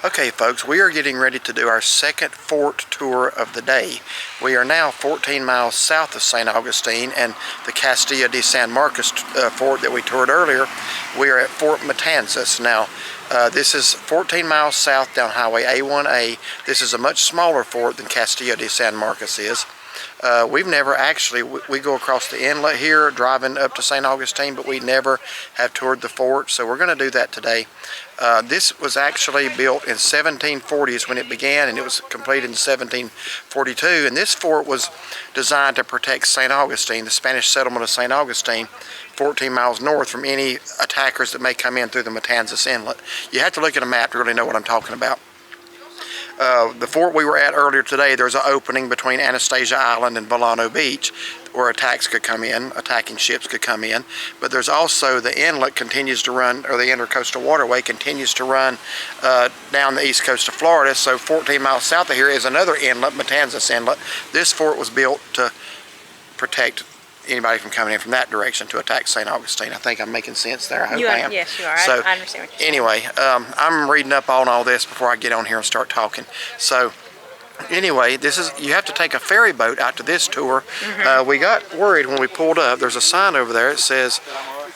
Okay folks, we are getting ready to do our second fort tour of the day. We are now 14 miles south of St. Augustine and the Castillo de San Marcos fort that we toured earlier. We are at Fort Matanzas. Now this is 14 miles south down Highway A1A. This is a much smaller fort than Castillo de San Marcos is. We've never actually, we go across the inlet here driving up to St. Augustine, but we never have toured the fort, so we're going to do that today. This was actually built in 1740s when it began, and it was completed in 1742, and this fort was designed to protect St. Augustine, the Spanish settlement of St. Augustine, 14 miles north from any attackers that may come in through the Matanzas Inlet. You have to look at a map to really know what I'm talking about. The fort we were at earlier today, there's an opening between Anastasia Island and Volcano Beach where attacks could come in, attacking ships could come in. But there's also the inlet continues to run, or the Intracoastal Waterway continues to run down the east coast of Florida. So 14 miles south of here is another inlet, Matanzas Inlet. This fort was built to protect anybody from coming in from that direction to attack St. Augustine. I think I'm making sense there. I hope I am. Yes, you are. So, I understand what you're saying. anyway, I'm reading up on all this before I get on here and start talking. So anyway, this is, you have to take a ferry boat out to this tour. We got worried when we pulled up. There's a sign over there that says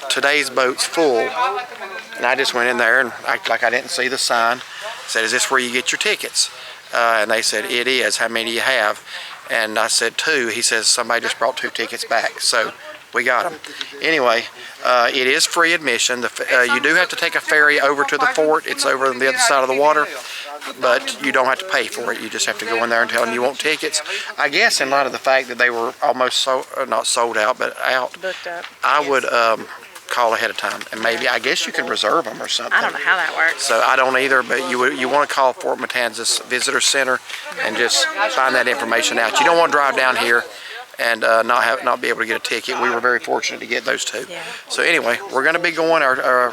today's boat's full, and I just went in there and acted like I didn't see the sign. Said, is this where you get your tickets? And they said, it is. How many do you have? And I said 2. He says somebody just brought 2 tickets back, so we got them. Anyway, it is free admission. You do have to take a ferry over to the fort. It's over on the other side of the water, but you don't have to pay for it. You just have to go in there and tell them you want tickets. I guess in light of the fact that they were almost not sold out, but out, Booked up. I would call ahead of time, and maybe, I guess you can reserve them or something. I don't know how that works. So I don't either, but you want to call Fort Matanzas Visitor Center and just find that information out. You don't want to drive down here and not be able to get a ticket. We were very fortunate to get those 2. Yeah. So anyway, we're going to be going. Our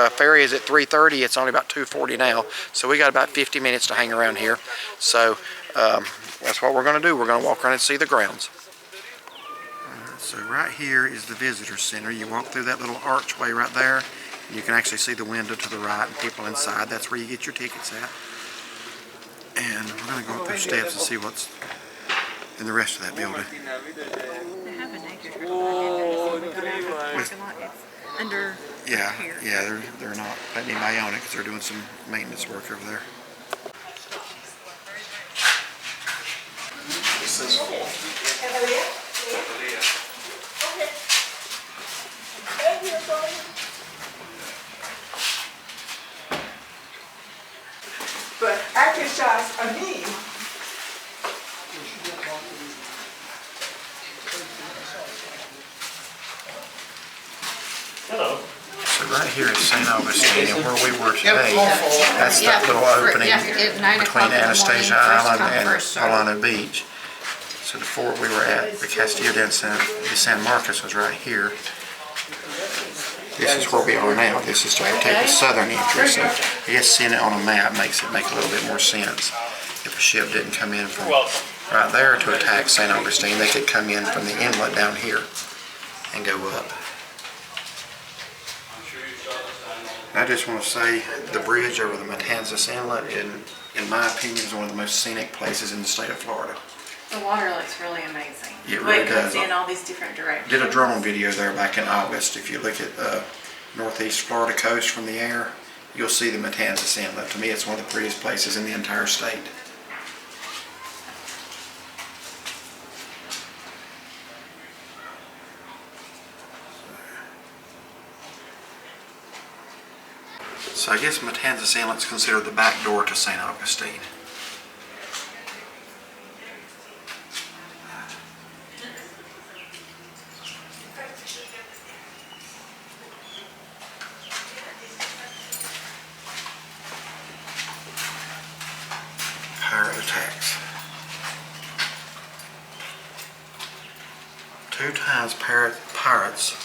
ferry is at 3:30. It's only about 2:40 now, so we got about 50 minutes to hang around here. So that's what we're going to do. We're going to walk around and see the grounds. So right here is the visitor center. You walk through that little archway right there, and you can actually see the window to the right and people inside. That's where you get your tickets at. And we're going to go up those steps and see what's in the rest of that building. They have an acre under Yeah, here. yeah, they're not letting anybody on it because they're doing some maintenance work over there. But after shots are me. Hello. So right here is St. Augustine, and where we were today, that's that little opening between Anastasia Island and Volcano Beach. So the fort we were at, the Castillo de San Marcos, was right here. This is where we are now. This is to protect the southern entrance. So I guess seeing it on a map makes it make a little bit more sense. If a ship didn't come in from right there to attack St. Augustine, they could come in from the inlet down here and go up. I just want to say the bridge over the Matanzas Inlet, in my opinion, is one of the most scenic places in the state of Florida. The water looks really amazing. It really does. In all these different directions. Did a drone video there back in August. If you look at northeast Florida coast from the air, you'll see the Matanzas Inlet. To me, it's one of the prettiest places in the entire state. So I guess Matanzas Inlet is considered the back door to St. Augustine. Pirate attacks. 2 times pirates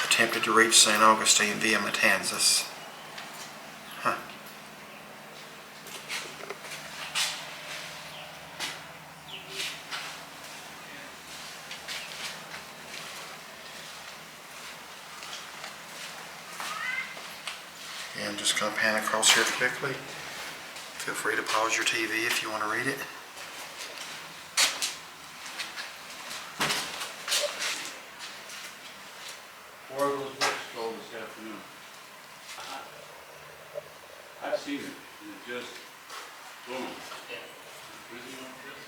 attempted to reach St. Augustine via Matanzas. Huh. And I'm just going to pan across here quickly. Feel free to pause your TV if you want to read it. Four of those books sold this afternoon. I've seen it, and it just, boom. Busy on this?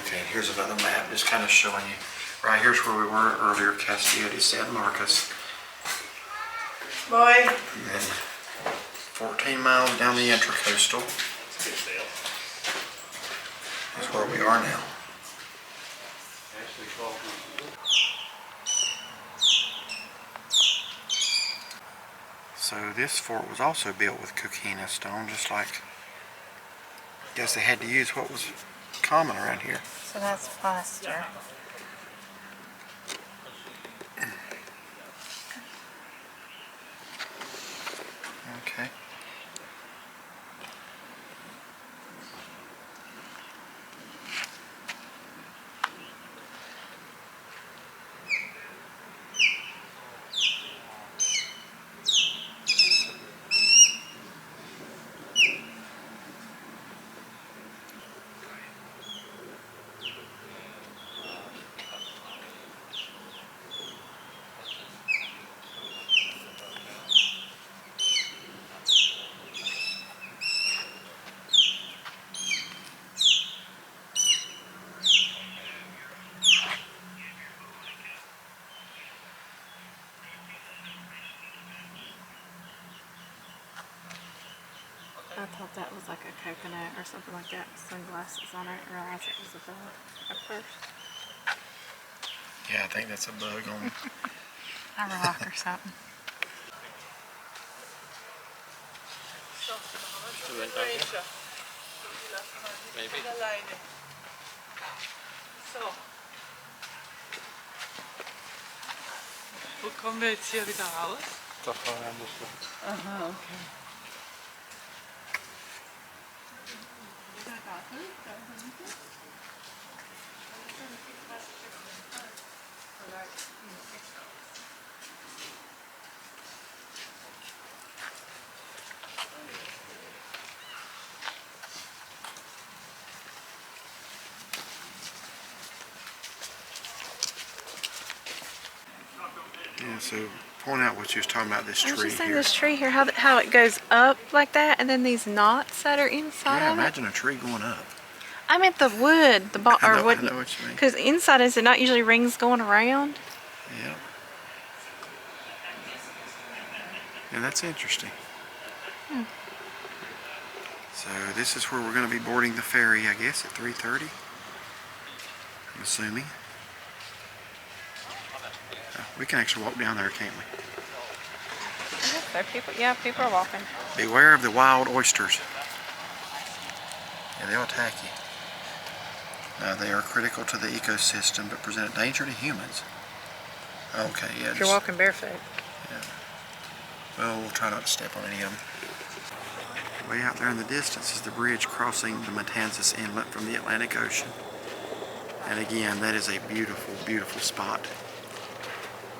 Okay, here's another map just kind of showing you. Right here's where we were earlier, Castillo de San Marcos. Boy, And then 14 miles down the Intracoastal is where we are now. Actually, 12 months. So this fort was also built with coquina stone, just like, I guess they had to use what was common around here. So that's plaster. Okay. I thought that was like a coconut or something like that with sunglasses on. I didn't realize it was a bug at first. Yeah, I think that's a bug on. A rock or something. Maybe. So. Wo kommen wir jetzt hier wieder raus? Da fahren wir. Aha, okay. Yeah, so point out what you was talking about, this I was tree just saying here. this tree here, how it goes up like that, and then these knots that are inside Yeah, of it. imagine a tree going up. I meant the wood, the I know what you mean. because inside is it not usually rings going around? Yeah. And that's interesting. So this is where we're going to be boarding the ferry, I guess, at 3:30. I'm assuming. We can actually walk down there, can't we? People are walking. Beware of the wild oysters. Yeah, they'll attack you. They are critical to the ecosystem but present a danger to humans. Okay, yeah. If you're walking barefoot. Well, we'll try not to step on any of them. Way out there in the distance is the bridge crossing the Matanzas Inlet from the Atlantic Ocean. And again, that is a beautiful, beautiful spot.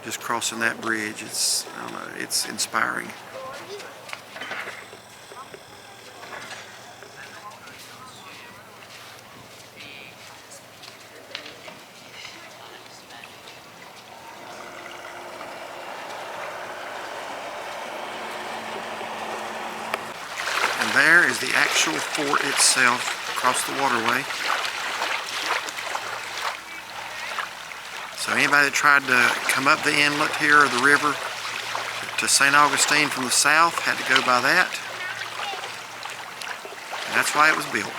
Just crossing that bridge, it's, I don't know, it's inspiring. And there is the actual fort itself across the waterway. So anybody that tried to come up the inlet here or the river to St. Augustine from the south had to go by that. And that's why it was built.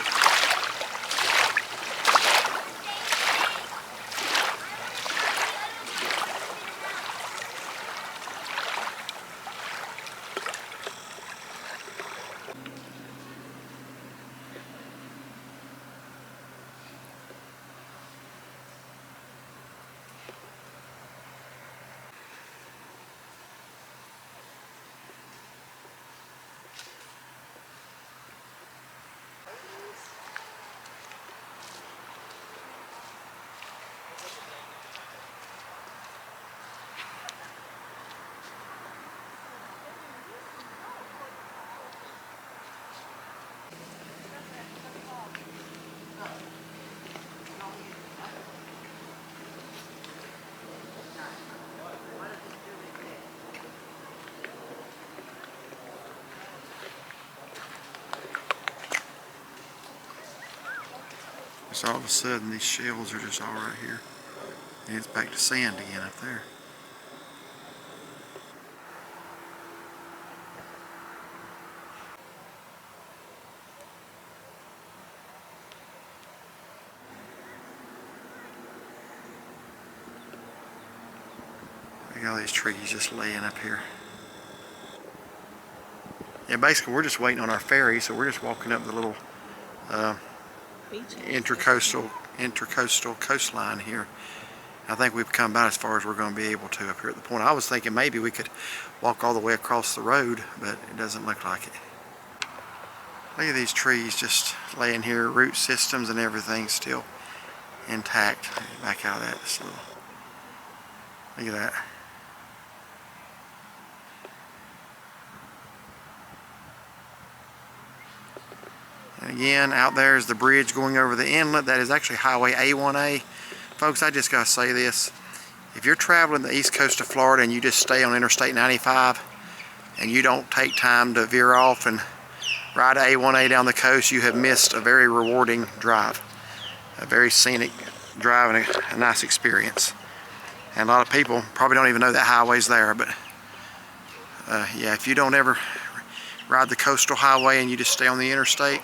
So all of a sudden these shells are just all right here. And it's back to sand again up there. Look at all these trees just laying up here. Yeah, basically we're just waiting on our ferry, so we're just walking up the little intracoastal coastline here. I think we've come about as far as we're going to be able to up here at the point. I was thinking maybe we could walk all the way across the road, but it doesn't look like it. Look at these trees just laying here, root systems and everything still intact. Back out of that. This little, look at that. And again, out there is the bridge going over the inlet. That is actually Highway A1A. Folks, I just got to say this. If you're traveling the east coast of Florida and you just stay on Interstate 95 and you don't take time to veer off and ride A1A down the coast, you have missed a very rewarding drive. A very scenic drive and a nice experience. And a lot of people probably don't even know that highway's there, but yeah, if you don't ever ride the coastal highway and you just stay on the interstate,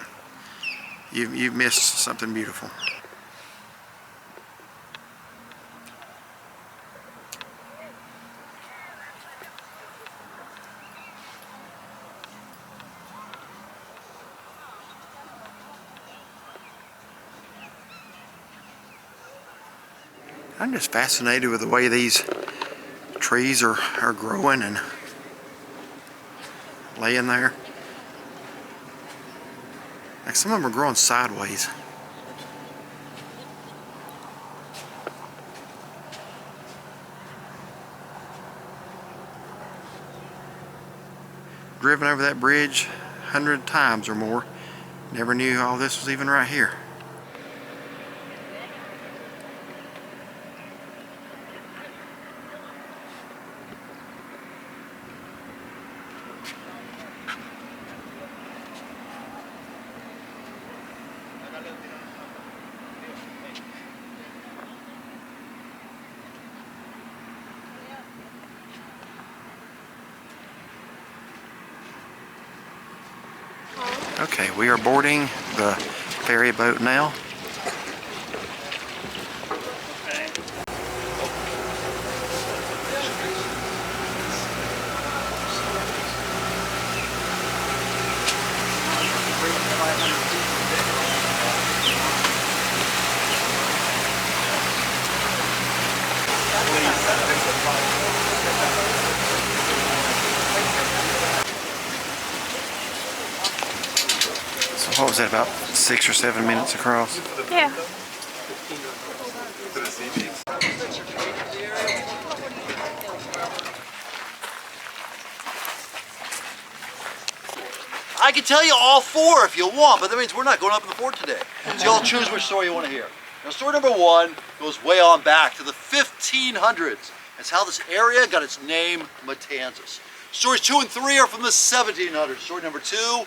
you've missed something beautiful. I'm just fascinated with the way these trees are growing and laying there. Like some of them are growing sideways. Driven over that bridge 100 times or more. Never knew all this was even right here. Okay, we are boarding the ferry boat now. So what was that, about 6 or 7 minutes across? Yeah. I can tell you all four if you want, but that means we're not going up in the fort today. So y'all choose which story you want to hear. Now, story number one goes way on back to the 1500s. It's how this area got its name, Matanzas. Stories 2 and 3 are from the 1700s. Story number 2,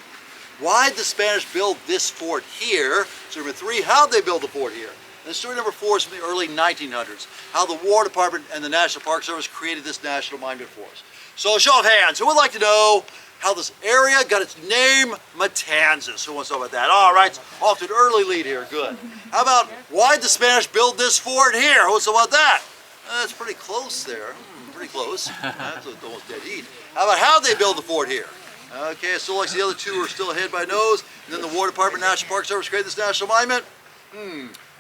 why'd the Spanish build this fort here? Story number 3, how'd they build the fort here? And story number 4 is from the early 1900s, how the War Department and the National Park Service created this national monument for us. So, show of hands, who would like to know how this area got its name, Matanzas? Who wants to know about that? All right, off to an early lead here, good. How about, why'd the Spanish build this fort here? Who wants to know about that? That's pretty close there, pretty close. That's almost dead heat. How about, how'd they build the fort here? Okay, so like the other two are still ahead by nose, and then the War Department, National Park Service created this national monument.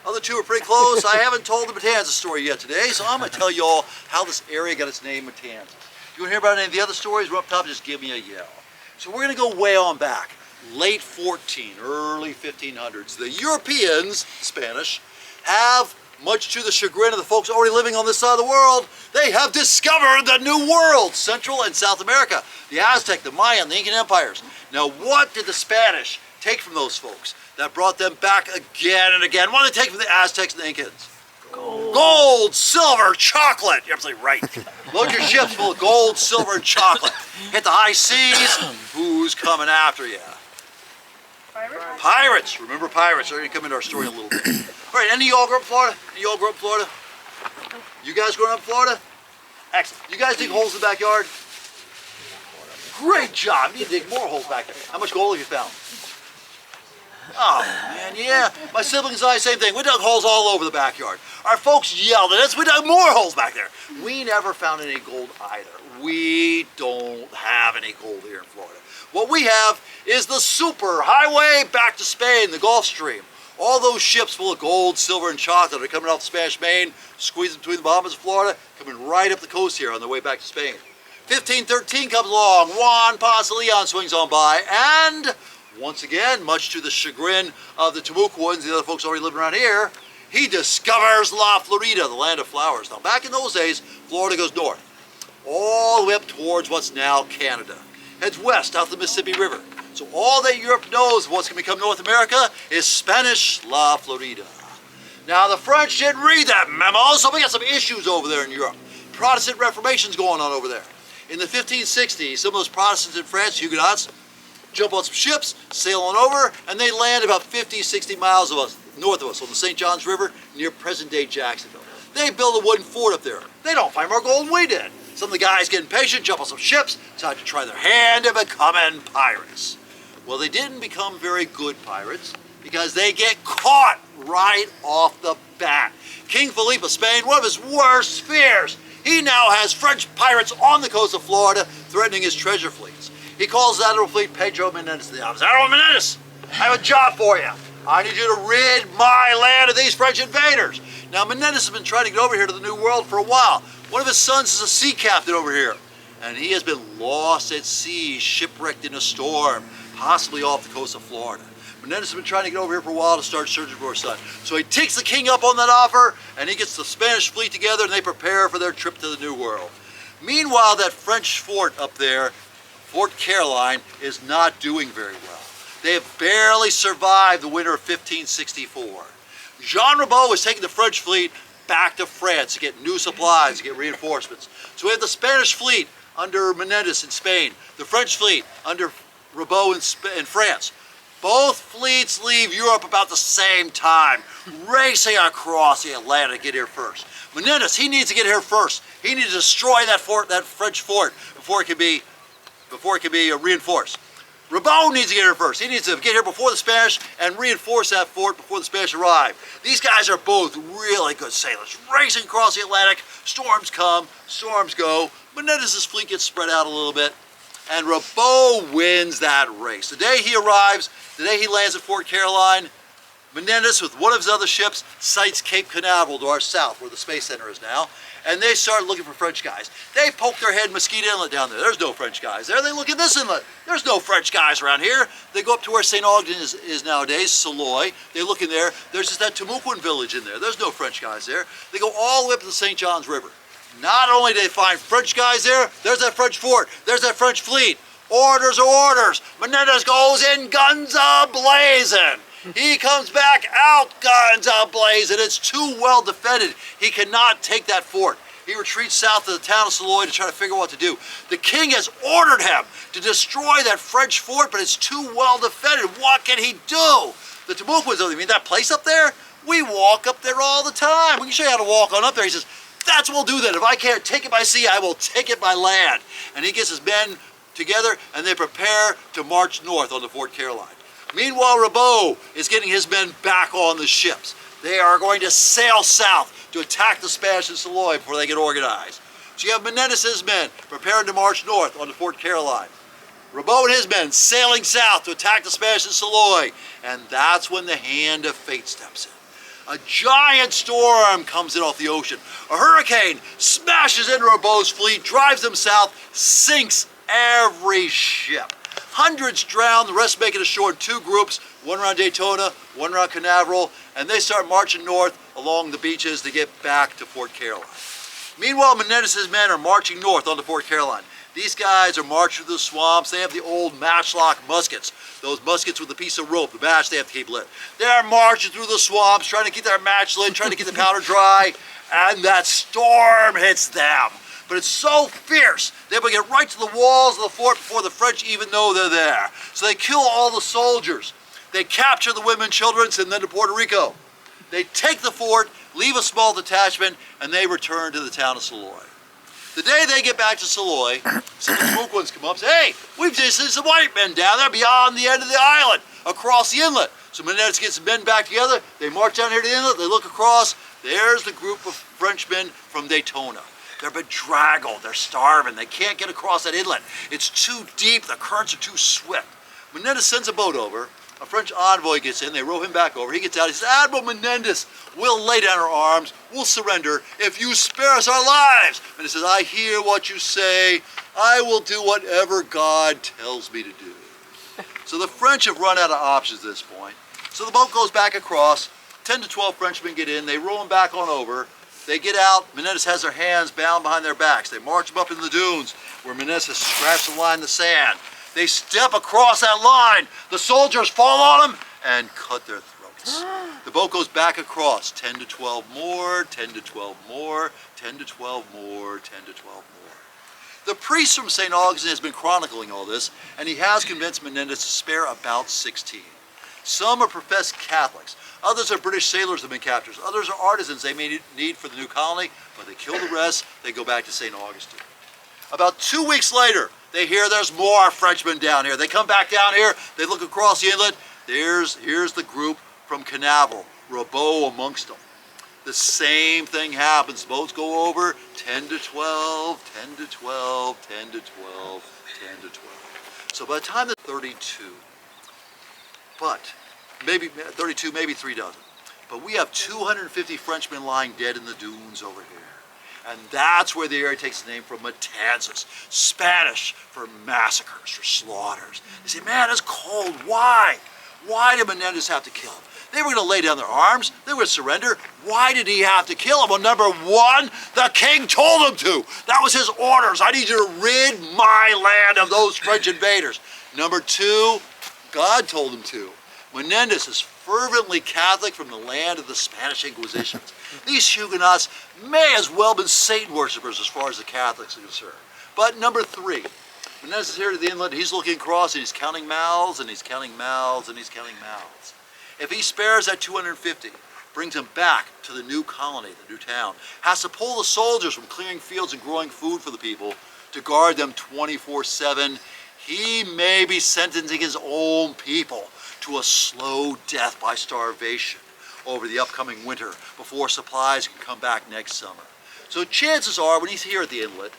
Other two are pretty close. I haven't told the Matanzas story yet today, so I'm going to tell you all how this area got its name, Matanzas. If you want to hear about any of the other stories, we're up top, just give me a yell. So we're going to go way on back, late 14, early 1500s. The Europeans, Spanish, have, much to the chagrin of the folks already living on this side of the world, they have discovered the New World, Central and South America, the Aztec, the Mayan, the Incan empires. Now, what did the Spanish take from those folks that brought them back again and again? What did they take from the Aztecs and the Incans? Gold, silver, chocolate. You're absolutely right. Load your ships full of gold, silver, and chocolate. Hit the high seas. Who's coming after you? Pirates. Remember pirates. They're going to come into our story in a little bit. All right, any of y'all grew up in Florida? Any of y'all grew up in Florida? You guys growing up in Florida? Excellent. You guys dig holes in the backyard? Great job. You dig more holes back there. How much gold have you found? Oh, man, yeah. My siblings and I, same thing. We dug holes all over the backyard. Our folks yelled at us. We dug more holes back there. We never found any gold either. We don't have any gold here in Florida. What we have is the super highway back to Spain, the Gulf Stream. All those ships full of gold, silver, and chocolate are coming off the Spanish Main, squeezing between the Bahamas and Florida, coming right up the coast here on their way back to Spain. 1513 comes along, Juan Ponce de Leon swings on by, and once again, much to the chagrin of the Timucuans, the other folks already living around here, he discovers La Florida, the land of flowers. Now, back in those days, Florida goes north, all the way up towards what's now Canada. Heads west out the Mississippi River. So all that Europe knows of what's going to become North America is Spanish La Florida. Now, the French didn't read that memo, so we got some issues over there in Europe. Protestant Reformation's going on over there. In the 1560s, some of those Protestants in France, Huguenots, jump on some ships, sail on over, and they land about 50, 60 miles north of us on the St. Johns River near present-day Jacksonville. They build a wooden fort up there. They don't find more gold than we did. Some of the guys get impatient, jump on some ships, decide to try their hand at becoming pirates. Well, they didn't become very good pirates because they get caught right off the bat. King Philippe of Spain, one of his worst fears, he now has French pirates on the coast of Florida threatening his treasure fleets. He calls his admiral fleet Pedro Menendez to the office. Admiral Menendez, I have a job for you. I need you to rid my land of these French invaders. Now, Menendez has been trying to get over here to the New World for a while. One of his sons is a sea captain over here, and he has been lost at sea, shipwrecked in a storm, possibly off the coast of Florida. Menendez has been trying to get over here for a while to start searching for his son. So he takes the king up on that offer, and he gets the Spanish fleet together, and they prepare for their trip to the New World. Meanwhile, that French fort up there, Fort Caroline, is not doing very well. They have barely survived the winter of 1564. Jean Ribault was taking the French fleet back to France to get new supplies, to get reinforcements. So we have the Spanish fleet under Menendez in Spain, the French fleet under Ribault in France. Both fleets leave Europe about the same time, racing across the Atlantic to get here first. Menendez, he needs to get here first. He needs to destroy that fort, that French fort, before it can be reinforced. Ribault needs to get here first. He needs to get here before the Spanish and reinforce that fort before the Spanish arrive. These guys are both really good sailors, racing across the Atlantic. Storms come, storms go. Menendez's fleet gets spread out a little bit, and Ribault wins that race. The day he arrives, the day he lands at Fort Caroline, Menendez, with one of his other ships, sights Cape Canaveral to our south, where the Space Center is now, and they start looking for French guys. They poke their head in Mesquite Inlet down there. There's no French guys there. They look at this inlet. There's no French guys around here. They go up to where St. Augustine is nowadays, Saloy. They look in there. There's just that Timucuan village in there. There's no French guys there. They go all the way up to the St. Johns River. Not only do they find French guys there, there's that French fort. There's that French fleet. Orders are orders. Menendez goes in guns a-blazing. He comes back out guns a-blazing. It's too well defended. He cannot take that fort. He retreats south of the town of Saloy to try to figure out what to do. The king has ordered him to destroy that French fort, but it's too well defended. What can he do? The Timucuans, you mean that place up there? We walk up there all the time. We can show you how to walk on up there. He says, that's what we'll do then. If I can't take it by sea, I will take it by land. And he gets his men together, and they prepare to march north on the Fort Caroline. Meanwhile, Ribault is getting his men back on the ships. They are going to sail south to attack the Spanish in Saloy before they get organized. So you have Menendez's men preparing to march north on the Fort Caroline. Ribault and his men sailing south to attack the Spanish in Saloy. And that's when the hand of fate steps in. A giant storm comes in off the ocean. A hurricane smashes into Ribault's fleet, drives them south, sinks every ship. Hundreds drown, the rest make it ashore in two groups, one around Daytona, one around Canaveral, and they start marching north along the beaches to get back to Fort Caroline. Meanwhile, Menendez's men are marching north onto Fort Caroline. These guys are marching through the swamps. They have the old matchlock muskets, those muskets with a piece of rope, the match they have to keep lit. They're marching through the swamps, trying to keep their match lit, trying to get the powder dry, and that storm hits them. But it's so fierce, they will get right to the walls of the fort before the French even know they're there. So they kill all the soldiers. They capture the women and children, send them to Puerto Rico. They take the fort, leave a small detachment, and they return to the town of Saloy. The day they get back to Saloy, some of the smoke ones come up and say, hey, we've just seen some white men down there beyond the end of the island, across the inlet. So Menendez gets the men back together, they march down here to the inlet, they look across, there's the group of Frenchmen from Daytona. They're bedraggled, they're starving, they can't get across that inlet. It's too deep, the currents are too swift. Menendez sends a boat over, a French envoy gets in, they row him back over, he gets out, he says, Admiral Menendez, we'll lay down our arms, we'll surrender if you spare us our lives. And he says, I hear what you say, I will do whatever God tells me to do. So the French have run out of options at this point. So the boat goes back across, 10 to 12 Frenchmen get in, they row them back on over, they get out, Menendez has their hands bound behind their backs, they march them up into the dunes where Menendez has scratched the line in the sand. They step across that line, the soldiers fall on them and cut their throats. The boat goes back across, 10 to 12 more, 10 to 12 more, 10 to 12 more, 10 to 12 more. The priest from St. Augustine has been chronicling all this, and he has convinced Menendez to spare about 16. Some are professed Catholics, others are British sailors that have been captured, others are artisans they may need for the new colony, but they kill the rest, they go back to St. Augustine. About 2 weeks later, they hear there's more Frenchmen down here. They come back down here, they look across the inlet, here's the group from Canaveral, Rabault amongst them. The same thing happens, boats go over, 10 to 12, 10 to 12, 10 to 12, 10 to 12. So by the time they're 32, but maybe 32, maybe 3 dozen, but we have 250 Frenchmen lying dead in the dunes over here. And that's where the area takes the name from, Matanzas, Spanish for massacres, for slaughters. They say, man, it's cold, why? Why did Menendez have to kill them? They were going to lay down their arms, they were going to surrender. Why did he have to kill them? Well, number one, the king told him to. That was his orders. I need you to rid my land of those French invaders. Number two, God told him to. Menendez is fervently Catholic from the land of the Spanish Inquisitions. These Huguenots may as well have been Satan worshippers as far as the Catholics are concerned. But number three, Menendez is here to the inlet, he's looking across and he's counting mouths and he's counting mouths and he's counting mouths. If he spares that 250, brings them back to the new colony, the new town, has to pull the soldiers from clearing fields and growing food for the people to guard them 24/7, he may be sentencing his own people to a slow death by starvation over the upcoming winter before supplies can come back next summer. So chances are when he's here at the inlet,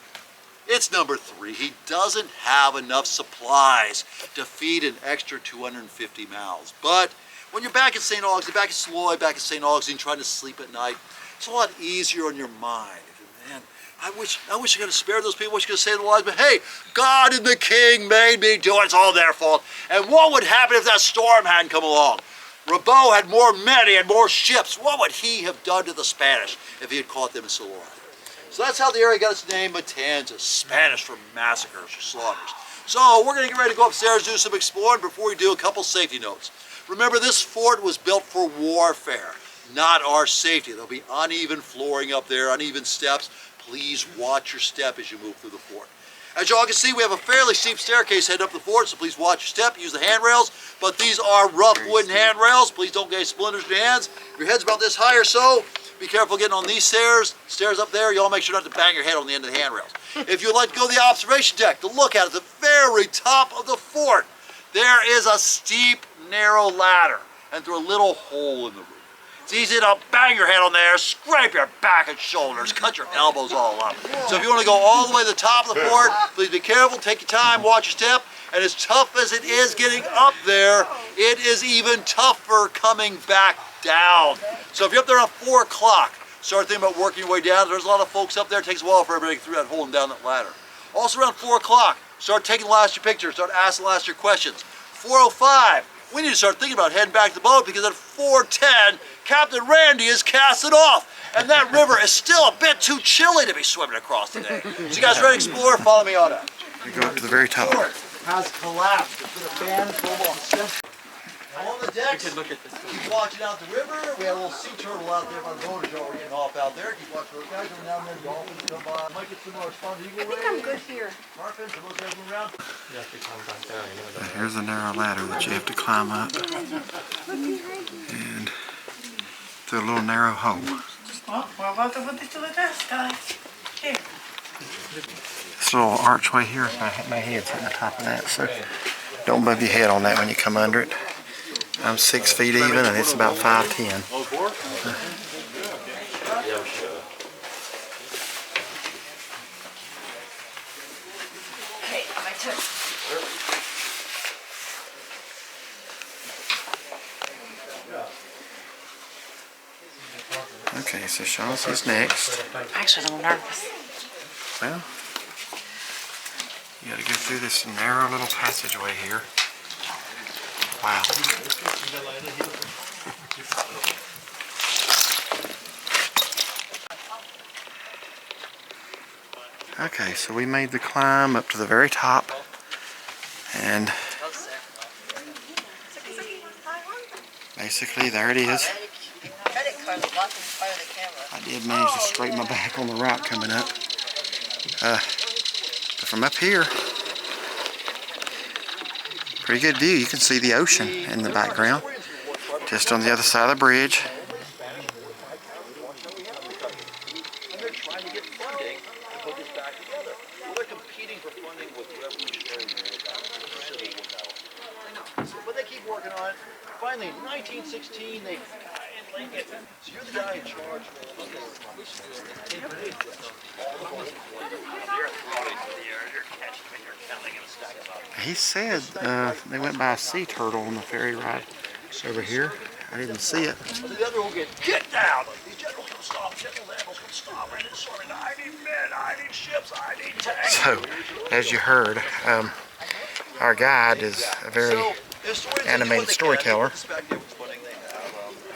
it's number three, he doesn't have enough supplies to feed an extra 250 mouths. But when you're back at St. Augustine, back at Saloy, back at St. Augustine, trying to sleep at night, it's a lot easier on your mind. Man, I wish I could have spared those people, I wish I could have saved their lives, but hey, God and the King made me do it, it's all their fault. And what would happen if that storm hadn't come along? Rabault had more men, he had more ships. What would he have done to the Spanish if he had caught them in Saloy? So that's how the area got its name, Matanzas, Spanish for massacres or slaughters. So we're going to get ready to go upstairs and do some exploring. Before we do, a couple safety notes. Remember, this fort was built for warfare, not our safety. There'll be uneven flooring up there, uneven steps. Please watch your step as you move through the fort. As you all can see, we have a fairly steep staircase heading up the fort, so please watch your step, use the handrails. But these are rough wooden handrails. Please don't get splinters in your hands. Your head's about this high or so. Be careful getting on these stairs up there. You all make sure not to bang your head on the end of the handrails. If you'd like to go to the observation deck to look at the very top of the fort, there is a steep, narrow ladder and through a little hole in the roof. It's easy to bang your head on there, scrape your back and shoulders, cut your elbows all up. So if you want to go all the way to the top of the fort, please be careful, take your time, watch your step. And as tough as it is getting up there, it is even tougher coming back down. So if you're up there at 4 o'clock, start thinking about working your way down. There's a lot of folks up there. It takes a while for everybody to get through that hole and down that ladder. Also around 4 o'clock, start taking the last of your pictures, start asking the last of your questions. 4:05, we need to start thinking about heading back to the boat because at 4:10, Captain Randy is casting off. And that river is still a bit too chilly to be swimming across today. So you guys ready to explore? Follow me on up. We go up to the very top. The fort has collapsed. There's been a abandoned global on the center. On the decks, Look at this. keep watching out the river. We had a little sea turtle out there by the boat as y'all were getting off out there. Keep watching those guys. Every now and then dolphins come by. Might get some more spotted eagle rays. I think I'm good here. Tarpon, for those guys moving around. You have to come back down, you know that. Here's a narrow ladder that you have to climb up. And to through a little narrow hole. Well, we're about to put this to the test, guys. Here. This little archway here, my head's hitting the top of that, so don't bump your head on that when you come under it. I'm 6 feet even, and it's about 5'10". Okay, so Chauncey's next. Actually, I'm nervous. Well, you gotta go through this narrow little passageway here. Wow. Okay, so we made the climb up to the very top, and basically there it is. I did manage to scrape my back on the rock coming up. But from up here, pretty good view. You can see the ocean in the background, just on the other side of the bridge. And they're trying to get funding to put this back together. Well, they're competing for funding with Revolutionary War. But they keep working on it. Finally, in 1916, they... So you're the guy in charge. He said they went by a sea turtle on the ferry ride over here. I didn't see it. The other will get down. These generals can stop. General admirals can stop. I need men. I need ships. I need tanks. So, as you heard, our guide is a very animated storyteller.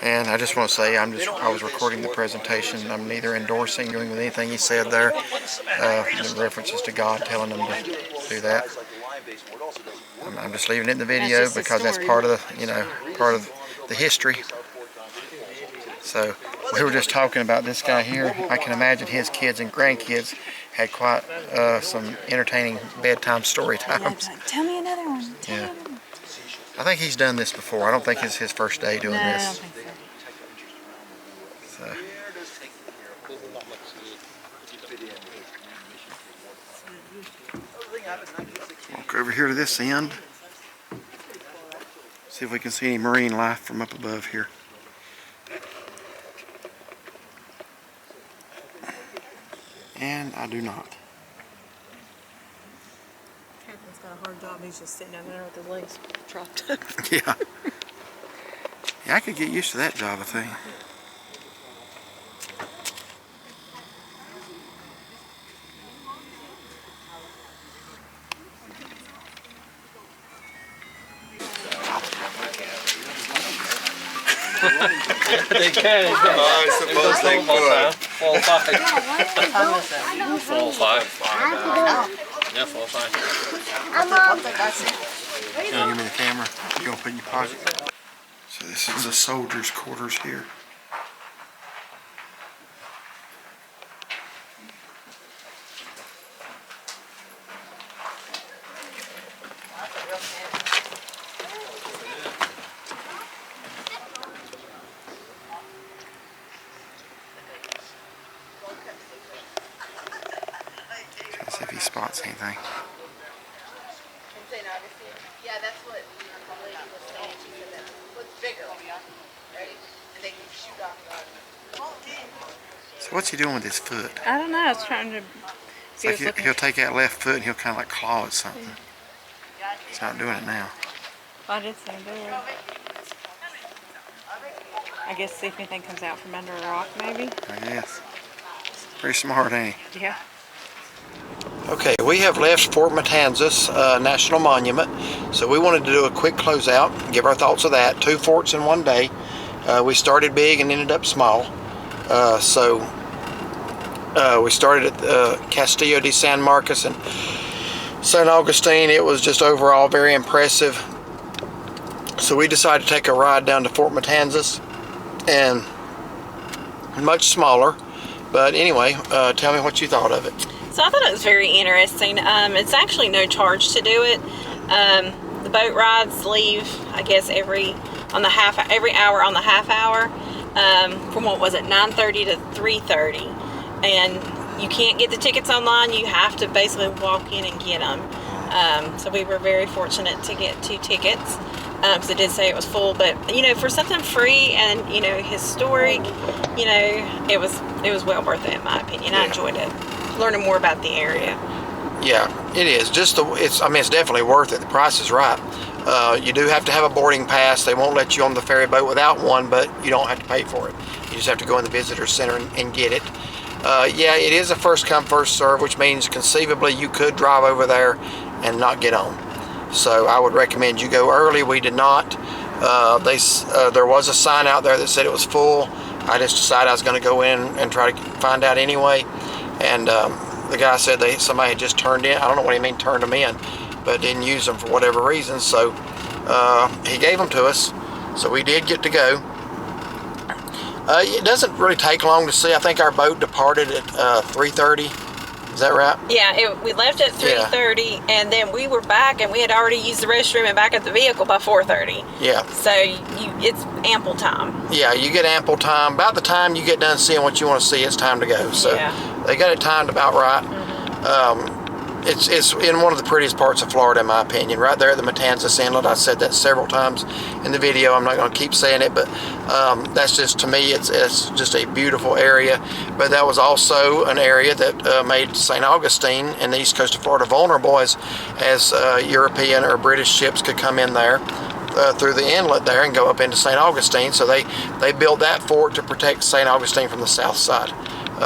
And I just want to say, I was recording the presentation. I'm neither endorsing or with anything he said there. The references to God telling them to do that. I'm just leaving it in the video because that's part of the history. So we were just talking about this guy here. I can imagine his kids and grandkids had quite some entertaining bedtime story times. Tell me another one. Yeah. I think he's done this before. I don't think it's his first day doing this. I don't think so. So. Walk over here to this end. See if we can see any marine life from up above here. And I do not. Captain's got a hard job. He's just sitting down there with his legs dropped. Yeah. Yeah, I could get used to that job, I think. They can. I suppose they could. Fall 5. What time is it? Fall 5. Yeah, fall 5. Give me the camera. You gonna put in your pocket. So this is the soldiers' quarters here. Let's see if he spots anything. Yeah, that's what the lady was saying. She said that what's bigger, right? And they can shoot off So what's he doing with his foot? I don't know. I was trying to. It's like he'll take that left foot and he'll kind of like claw at something. He's not doing it now. I did see him do it. I guess see if anything comes out from under a rock, maybe. I guess. Pretty smart, ain't he? Yeah. Okay, we have left Fort Matanzas National Monument, so we wanted to do a quick closeout, give our thoughts of that. 2 forts in one day. We started big and ended up small. We started at Castillo de San Marcos and St. Augustine. It was just overall very impressive. So we decided to take a ride down to Fort Matanzas, and much smaller. But anyway, tell me what you thought of it. So I thought it was very interesting. It's actually no charge to do it. The boat rides leave, I guess, every hour on the half hour. from what was it, 9:30 to 3:30, and you can't get the tickets online. You have to basically walk in and get them. So we were very fortunate to get 2 tickets. Because it did say it was full, but you know, for something free and you know historic, you know, it was well worth it in my opinion. I enjoyed it, learning more about the area. Yeah, it is. I mean, it's definitely worth it. The price is right. You do have to have a boarding pass. They won't let you on the ferry boat without one, but you don't have to pay for it. You just have to go in the visitor center and get it. Yeah, it is a first come first serve, which means conceivably you could drive over there and not get on. So I would recommend you go early. We did not. There was a sign out there that said it was full. I just decided I was going to go in and try to find out anyway. And the guy said somebody had just turned in. I don't know what he mean turned them in, but didn't use them for whatever reason. So he gave them to us. So we did get to go. It doesn't really take long to see. I think our boat departed at 3:30. Is that right? Yeah, we left at 3:30, and then we were back, and we had already used the restroom and back at the vehicle by 4:30. Yeah. So it's ample time. Yeah, you get ample time. About the time you get done seeing what you want to see, it's time to go. So they got it timed about right. It's in one of the prettiest parts of Florida, in my opinion, right there at the Matanzas Inlet. I said that several times in the video. I'm not going to keep saying it, but that's just, to me, it's just a beautiful area. But that was also an area that made St. Augustine and the east coast of Florida vulnerable as European or British ships could come in there through the inlet there and go up into St. Augustine. So they built that fort to protect St. Augustine from the south side.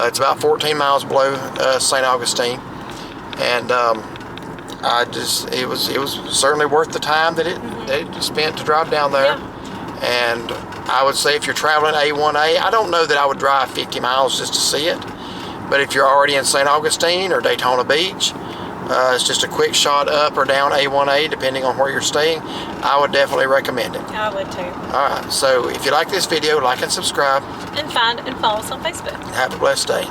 It's about 14 miles below St. Augustine. And it was certainly worth the time that it spent to drive down there. Yeah. And I would say if you're traveling A1A, I don't know that I would drive 50 miles just to see it. But if you're already in St. Augustine or Daytona Beach, it's just a quick shot up or down A1A depending on where you're staying. I would definitely recommend it. I would too. Alright, so if you like this video, like and subscribe. And find and follow us on Facebook. Have a blessed day.